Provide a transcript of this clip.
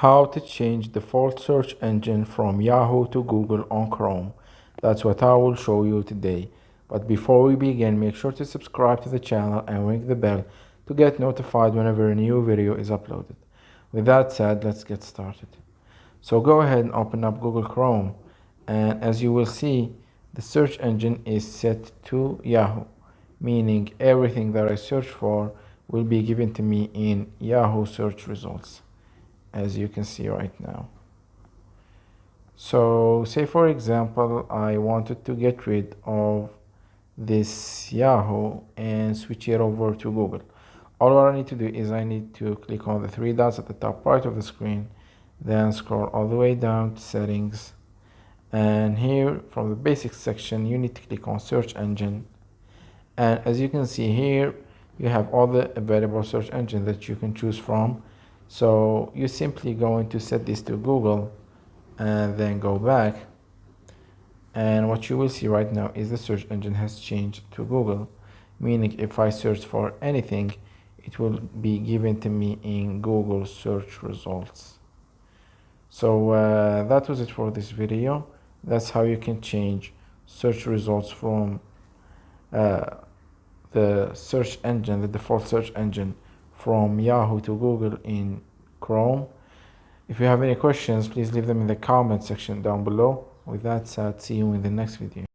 How to change default search engine from Yahoo to Google on Chrome. That's what I will show you today. But before we begin, make sure to subscribe to the channel and ring the bell to get notified whenever a new video is uploaded. With that said, let's get started. So go ahead and open up Google Chrome, and as you will see, the search engine is set to Yahoo, meaning everything that I search for will be given to me in Yahoo search results, as you can see right now. So say for example I wanted to get rid of this Yahoo and switch it over to Google. All I need to do is I need to click on the three dots at the top right of the screen, then scroll all the way down to settings, and here from the basics section you need to click on search engine. And as you can see here, you have all the available search engine that you can choose from. So you simply going to set this to Google and then go back, and what you will see right now is the search engine has changed to Google, meaning if I search for anything, it will be given to me in Google search results. So that was it for this video. That's how you can change search results from the search engine, the default search engine, from Yahoo to Google in Chrome. If you have any questions, please leave them in the comment section down below. With that said, see you in the next video.